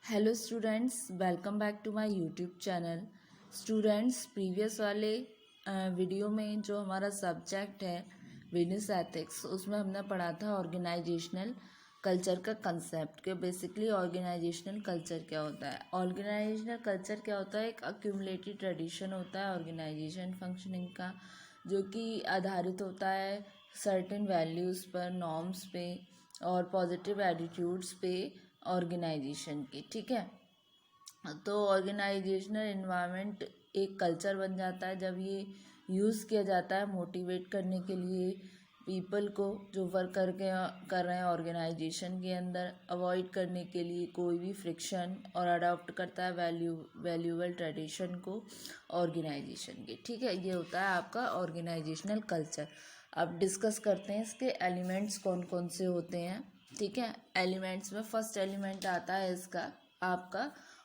Hello students, welcome back to my YouTube channel. Students, previous वाले video में जो हमारा सब्जेक्ट है बिजनेस एथिक्स, उसमें हमने पढ़ा था ऑर्गेनाइजेशनल कल्चर का कंसेप्ट कि बेसिकली ऑर्गेनाइजेशनल कल्चर क्या होता है। ऑर्गेनाइजेशनल कल्चर क्या होता है? एक अक्यूमुलेटेड ट्रेडिशन होता है ऑर्गेनाइजेशन फंक्शनिंग का, जो कि आधारित होता है सर्टेन वैल्यूज़ पर, नॉर्म्स पे और पॉजिटिव एटीट्यूड्स पे ऑर्गेनाइजेशन की। ठीक है, तो ऑर्गेनाइजेशनल इन्वायरमेंट एक कल्चर बन जाता है जब ये यूज़ किया जाता है मोटिवेट करने के लिए पीपल को जो वर्क कर रहे हैं ऑर्गेनाइजेशन के अंदर, अवॉइड करने के लिए कोई भी फ्रिक्शन, और अडॉप्ट करता है वैल्यूबल ट्रेडिशन को ऑर्गेनाइजेशन के। ठीक है, ये होता है आपका ऑर्गेनाइजेशनल कल्चर। अब डिस्कस करते हैं इसके एलिमेंट्स कौन कौन से होते हैं। ठीक है, एलिमेंट्स में फर्स्ट एलिमेंट आता है इसका आपका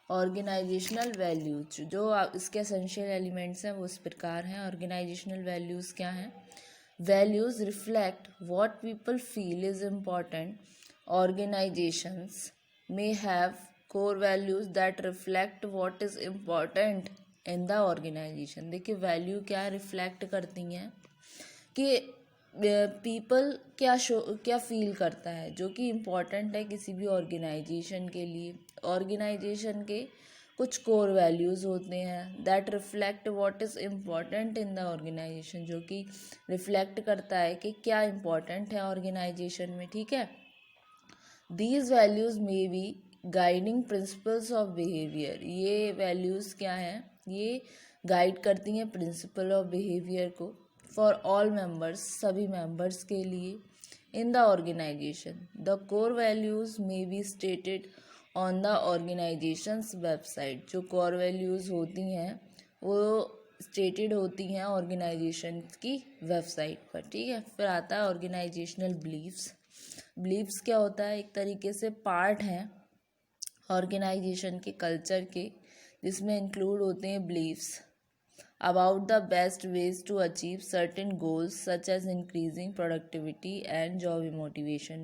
ऑर्गेनाइजेशनल वैल्यूज। जो इसके एसेंशियल एलिमेंट्स हैं वो इस प्रकार हैं। ऑर्गेनाइजेशनल वैल्यूज़ क्या हैं? Values reflect what people feel is important. Organisations may have core values that reflect what is important in the organization। देखिए, वैल्यू क्या रिफ्लेक्ट करती हैं कि पीपल क्या फील करता है जो कि इम्पॉर्टेंट है किसी भी ऑर्गेनाइजेशन के लिए। ऑर्गेनाइजेशन के कुछ कोर वैल्यूज़ होते हैं that reflect what is important in the organization, जो कि रिफ्लेक्ट करता है कि क्या इम्पॉर्टेंट है ऑर्गेनाइजेशन में। ठीक है, these values may be guiding principles of behaviour. ये वैल्यूज़ क्या हैं? ये गाइड करती हैं प्रिंसिपल ऑफ बिहेवियर को फॉर ऑल मेंबर्स, सभी मेंबर्स के लिए in the organization. The core values may be stated on the organization's website. जो कोर वैल्यूज़ होती हैं वो स्टेटेड होती हैं ऑर्गेनाइजेशन की वेबसाइट पर। ठीक है, फिर आता है ऑर्गेनाइजेशनल बिलीव्स। बिलीव्स क्या होता है? एक तरीके से पार्ट हैं ऑर्गेनाइजेशन के कल्चर के, जिसमें इंक्लूड होते हैं believes about the best ways to achieve certain goals such as increasing productivity and job motivation.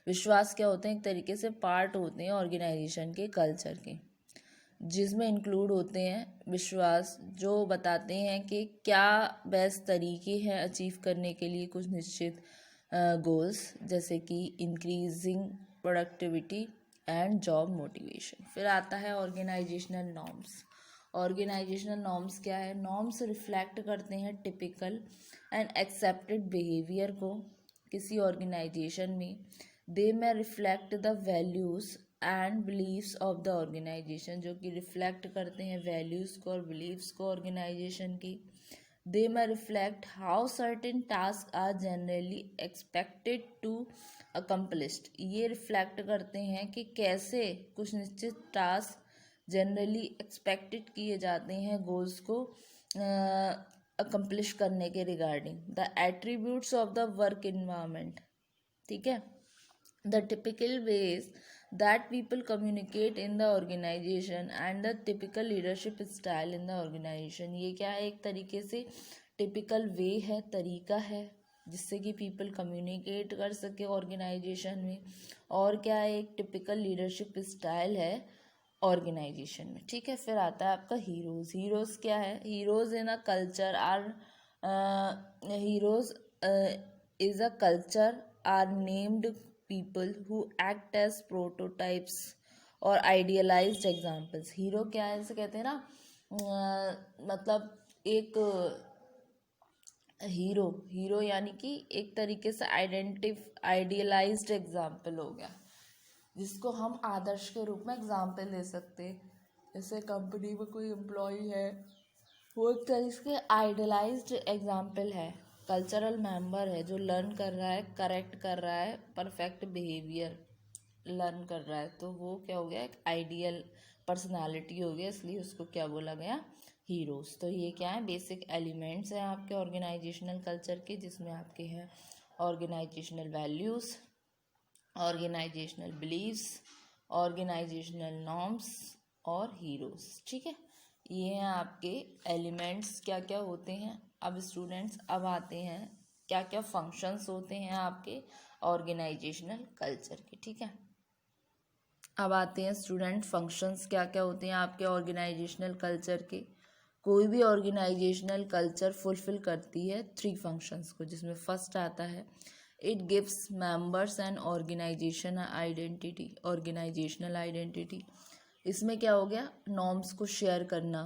विश्वास क्या होते हैं? एक तरीके से पार्ट होते हैं ऑर्गेनाइजेशन के कल्चर के, जिसमें इंक्लूड होते हैं विश्वास, जो बताते हैं कि क्या बेस्ट तरीके हैं अचीव करने के लिए कुछ निश्चित गोल्स, जैसे कि increasing productivity and job motivation. फिर आता है ऑर्गेनाइजेशनल नॉर्म्स। ऑर्गेनाइजेशनल नॉर्म्स क्या है? नॉर्म्स रिफ्लेक्ट करते हैं टिपिकल एंड एक्सेप्टेड बिहेवियर को किसी ऑर्गेनाइजेशन में। They may reflect the values and believes of the organization, जो कि रिफ्लेक्ट करते हैं वैल्यूज़ को और बिलीव्स को ऑर्गेनाइजेशन की। They may reflect how certain task are generally expected to accomplished. ये रिफ्लेक्ट करते हैं कि कैसे कुछ निश्चित टास्क जनरली एक्सपेक्टेड किए जाते हैं गोल्स को अकम्पलिश करने के regarding. The attributes of the work environment. ठीक है, the typical ways that people communicate in the organization and the typical leadership style in the organization। ये क्या है? एक तरीके से टिपिकल वे है, तरीका है जिससे कि पीपल कम्युनिकेट कर सके ऑर्गेनाइजेशन में। और क्या है? एक टिपिकल लीडरशिप स्टाइल है ऑर्गेनाइजेशन में। ठीक है, फिर आता है आपका हीरोज। हीरोज क्या है? Heroes in a culture are heroes is a culture are named people who act as prototypes और idealized examples। हीरो क्या है? इसे कहते हैं ना, मतलब एक हीरो यानी कि एक तरीके से आइडियलाइज्ड एग्जाम्पल हो गया, जिसको हम आदर्श के रूप में एग्जाम्पल ले सकते हैं। जैसे कंपनी में कोई एम्प्लॉय है, वो एक तरीके से आइडियलाइज्ड एग्जाम्पल है, कल्चरल मेंबर है जो लर्न कर रहा है, करेक्ट कर रहा है, परफेक्ट बिहेवियर लर्न कर रहा है, तो वो क्या हो गया? एक आइडियल पर्सनालिटी हो गया, इसलिए उसको क्या बोला गया? हीरोज। तो ये क्या है? बेसिक एलिमेंट्स हैं आपके ऑर्गेनाइजेशनल कल्चर के, जिसमें आपके हैं organizational values, organizational believes, organizational norms और हीरोज। ठीक है, ये हैं आपके एलिमेंट्स क्या क्या होते हैं। अब स्टूडेंट्स, अब आते हैं क्या क्या फंक्शंस होते हैं आपके ऑर्गेनाइजेशनल कल्चर के। ठीक है, अब आते हैं स्टूडेंट फंक्शंस क्या क्या होते हैं आपके ऑर्गेनाइजेशनल कल्चर के। कोई भी ऑर्गेनाइजेशनल कल्चर फुलफिल करती है 3 फंक्शंस को, जिसमें फर्स्ट आता है it gives members and organization identity, organizational identity. इसमें क्या हो गया, नॉर्म्स को शेयर करना,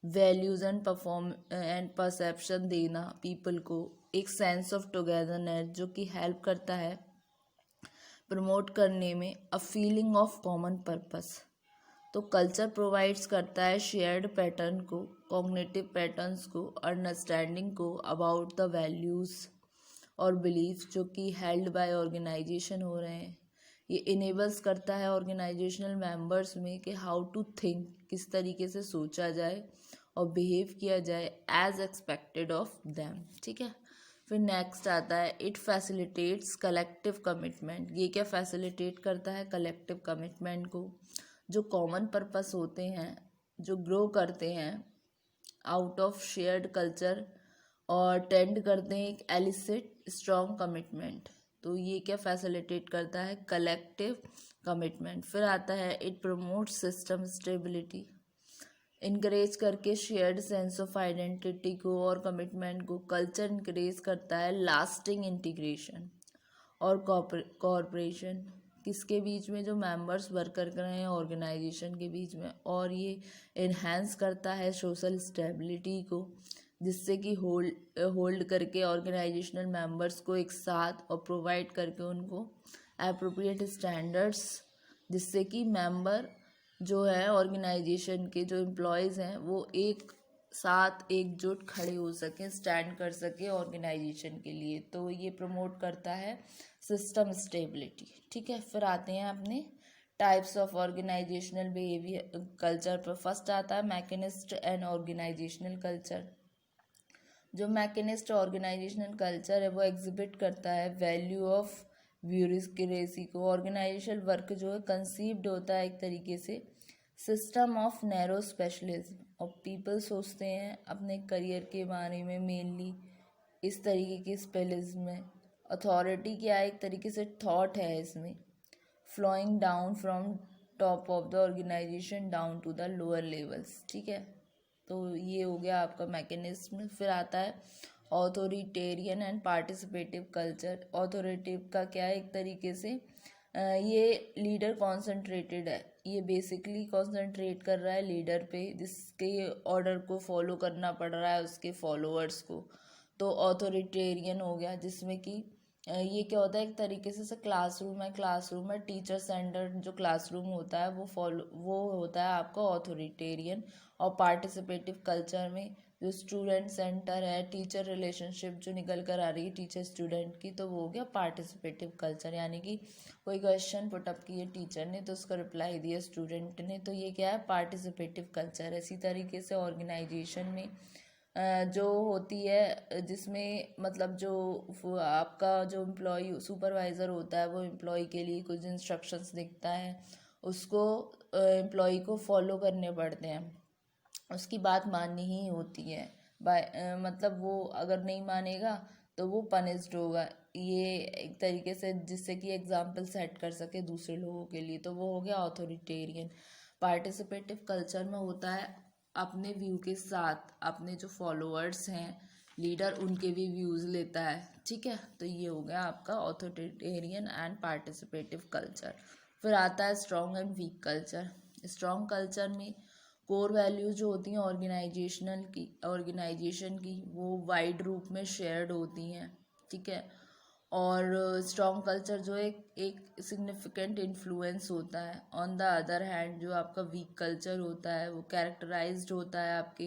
वैल्यूज़ एंड परसेप्शन देना पीपल को, एक सेंस ऑफ टुगेदरनेस जो कि हेल्प करता है प्रमोट करने में, a feeling of common purpose. तो कल्चर प्रोवाइड्स करता है शेयर्ड पैटर्न को, कॉग्निटिव पैटर्न्स को, अंडरस्टैंडिंग को अबाउट द वैल्यूज़ और बिलीफ जो कि हेल्ड बाय ऑर्गेनाइजेशन हो रहे हैं। ये इनेबल्स करता है ऑर्गेनाइजेशनल मेंबर्स में कि हाउ टू थिंक, किस तरीके से सोचा जाए और बिहेव किया जाए एज एक्सपेक्टेड ऑफ देम। ठीक है, फिर नेक्स्ट आता है इट फैसिलिटेट्स कलेक्टिव कमिटमेंट। ये क्या फैसिलिटेट करता है, कलेक्टिव कमिटमेंट को, जो कॉमन पर्पस होते हैं, जो ग्रो करते हैं आउट ऑफ शेयर्ड कल्चर और टेंड करते हैं एक एलिसिट स्ट्रॉन्ग कमिटमेंट। तो ये क्या फैसिलिटेट करता है, कलेक्टिव कमिटमेंट। फिर आता है it promotes system stability, encourage करके शेयर्ड सेंस ऑफ आइडेंटिटी को और कमिटमेंट को। कल्चर इनकरेज करता है लास्टिंग इंटीग्रेशन और कॉरपोरेशन, किसके बीच में, जो मेंबर्स वर्क कर रहे हैं ऑर्गेनाइजेशन के बीच में। और ये इन्हेंस करता है सोशल स्टेबिलिटी को, जिससे कि होल्ड करके ऑर्गेनाइजेशनल मेंबर्स को एक साथ और प्रोवाइड करके उनको एप्रोप्रिएट स्टैंडर्ड्स, जिससे कि मेंबर जो है ऑर्गेनाइजेशन के, जो एम्प्लॉयज़ हैं, वो एक साथ एकजुट खड़े हो सकें, स्टैंड कर सके ऑर्गेनाइजेशन के लिए। तो ये प्रमोट करता है सिस्टम स्टेबिलिटी। ठीक है, फिर आते हैं अपने types of organizational behaviour culture पर। फर्स्ट आता है मैकेनिस्ट एंड ऑर्गेनाइजेशनल कल्चर। जो मैकेनिस्ट ऑर्गेनाइजेशनल कल्चर है वो एग्जिबिट करता है वैल्यू ऑफ ब्यूरोक्रेसी को। ऑर्गेनाइजेशनल वर्क जो है कंसीव्ड होता है एक तरीके से सिस्टम ऑफ नैरो स्पेशलिज्म, और पीपल सोचते हैं अपने करियर के बारे में मेनली इस तरीके की स्पेशलिज्म में। अथॉरिटी क्या है, एक तरीके से थॉट है इसमें, flowing down from top of the organization down to the lower levels. ठीक है, तो ये हो गया आपका मैकेनिज्म। फिर आता है authoritarian and participative culture. Authoritative का क्या है, एक तरीके से ये लीडर कॉन्सेंट्रेटेड है, ये बेसिकली कॉन्सेंट्रेट कर रहा है लीडर पे, जिसके ऑर्डर को फॉलो करना पड़ रहा है उसके फॉलोअर्स को। तो ऑथोरिटेरियन हो गया, जिसमें कि ये क्या होता है, एक तरीके से क्लासरूम है टीचर सेंटर्ड जो क्लासरूम होता है वो होता है आपका ऑथोरिटेरियन। और पार्टिसिपेटिव कल्चर में जो स्टूडेंट सेंटर है, टीचर रिलेशनशिप जो निकल कर आ रही है टीचर स्टूडेंट की, तो वो हो गया पार्टिसिपेटिव कल्चर। यानी कि कोई क्वेश्चन पुटअप किए टीचर ने तो उसका रिप्लाई दिया स्टूडेंट ने, तो ये क्या है, पार्टिसिपेटिव कल्चर। इसी तरीके से ऑर्गेनाइजेशन में जो होती है, जिसमें मतलब जो आपका जो एम्प्लॉय सुपरवाइज़र होता है वो एम्प्लॉय के लिए कुछ इंस्ट्रक्शंस देता है, उसको एम्प्लॉय को फॉलो करने पड़ते हैं, उसकी बात माननी ही होती है। मतलब वो अगर नहीं मानेगा तो वो पनिश्ड होगा। ये एक तरीके से जिससे कि एग्जाम्पल सेट कर सके दूसरे लोगों के लिए, तो वो हो गया ऑथोरिटेरियन। पार्टिसिपेटिव कल्चर में होता है अपने व्यू के साथ अपने जो फॉलोअर्स हैं लीडर, उनके भी व्यूज़ लेता है। ठीक है, तो ये हो गया आपका ऑथोरिटेरियन एंड पार्टिसिपेटिव कल्चर। फिर आता है strong and weak culture. Strong culture में कोर वैल्यूज जो होती हैं ऑर्गेनाइजेशन की वो वाइड रूप में शेयर्ड होती हैं। ठीक है, और स्ट्रॉन्ग कल्चर जो एक सिग्निफिकेंट इन्फ्लुएंस होता है। ऑन द अदर हैंड जो आपका वीक कल्चर होता है वो कैरेक्टराइज्ड होता है आपके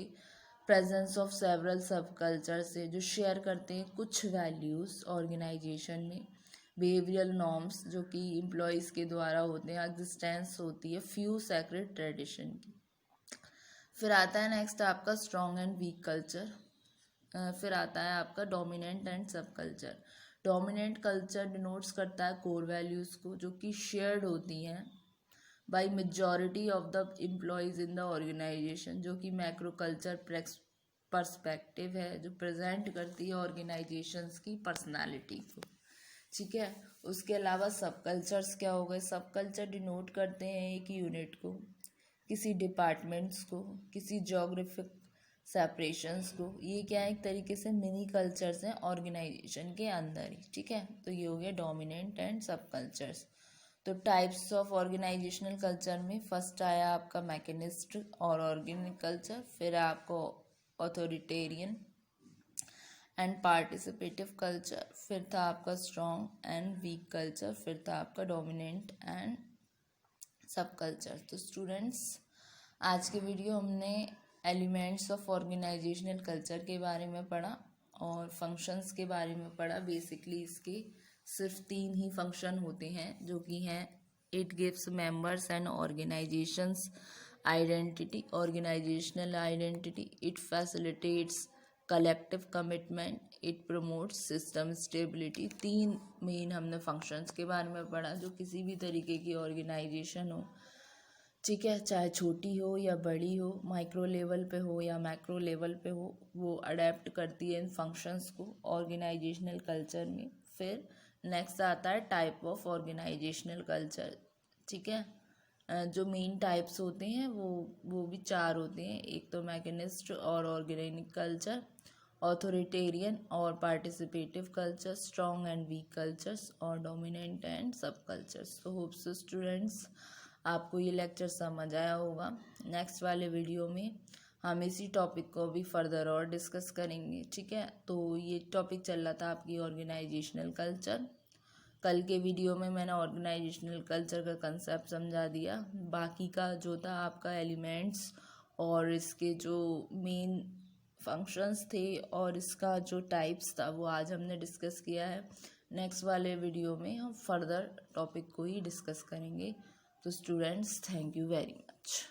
प्रेजेंस ऑफ सेवरल सब कल्चर से, जो शेयर करते हैं कुछ वैल्यूज़ ऑर्गेनाइजेशन में, बिहेवियरल नॉर्म्स जो कि एम्प्लॉयज़ के द्वारा होते हैं, एग्जिस्टेंस होती है फ्यू सेक्रेट ट्रेडिशन की। फिर आता है नेक्स्ट आपका स्ट्रॉन्ग एंड वीक कल्चर। फिर आता है आपका डोमिनेंट एंड सब कल्चर। डोमिनेंट कल्चर डिनोट्स करता है कोर वैल्यूज़ को जो कि शेयर्ड होती हैं by majority of the employees in the organization, जो कि मैक्रो कल्चर पर्सपेक्टिव है जो प्रेजेंट करती है ऑर्गेनाइजेशंस की पर्सनालिटी को। ठीक है। उसके अलावा सब कल्चर्स क्या हो गए, सब कल्चर डिनोट करते हैं एक यूनिट को, किसी डिपार्टमेंट्स को, किसी जोग्राफिक सेपरेशंस को। ये क्या है, एक तरीके से मिनी कल्चर्स हैं ऑर्गेनाइजेशन के अंदर ही, ठीक है। तो ये हो गया डोमिनेंट एंड सब कल्चर्स। तो टाइप्स ऑफ ऑर्गेनाइजेशनल कल्चर में फर्स्ट आया आपका मैकेनिस्ट और ऑर्गेनिक कल्चर, फिर आपको ऑथोरिटेरियन एंड पार्टिसिपेटिव कल्चर, फिर था आपका स्ट्रॉन्ग एंड वीक कल्चर, फिर था आपका डोमिनेंट एंड सब कल्चर। तो स्टूडेंट्स, आज के वीडियो हमने एलिमेंट्स ऑफ ऑर्गेनाइजेशनल कल्चर के बारे में पढ़ा और फंक्शंस के बारे में पढ़ा। बेसिकली इसके सिर्फ 3 ही फंक्शन होते हैं, जो कि हैं it gives members and organizations identity, organizational identity, it facilitates collective commitment, it promotes system stability. 3 main हमने फंक्शंस के बारे में पढ़ा जो किसी भी तरीके की ऑर्गेनाइजेशन हो, ठीक है, चाहे छोटी हो या बड़ी हो, माइक्रो लेवल पे हो या मैक्रो लेवल पे हो, वो अडेप्ट करती है इन फंक्शंस को ऑर्गेनाइजेशनल कल्चर में। फिर नेक्स्ट आता है टाइप ऑफ ऑर्गेनाइजेशनल कल्चर, ठीक है। जो मेन टाइप्स होते हैं वो भी 4 होते हैं, एक तो मैकेनिस्ट और ऑर्गेनिक कल्चर, ऑथोरिटेरियन और participative culture, strong and weak cultures और डोमिनेंट एंड सब कल्चर्स। तो होप सो स्टूडेंट्स आपको ये लेक्चर समझ आया होगा। नेक्स्ट वाले वीडियो में हम इसी टॉपिक को भी फर्दर और डिस्कस करेंगे, ठीक है। तो ये टॉपिक चल रहा था आपकी ऑर्गेनाइजेशनल कल्चर। कल के वीडियो में मैंने ऑर्गेनाइजेशनल कल्चर का कंसेप्ट समझा दिया, बाकी का जो था आपका एलिमेंट्स और इसके जो मेन फंक्शंस थे और इसका जो टाइप्स था वो आज हमने डिस्कस किया है। नेक्स्ट वाले वीडियो में हम फर्दर टॉपिक को ही डिस्कस करेंगे। तो students, thank you very much.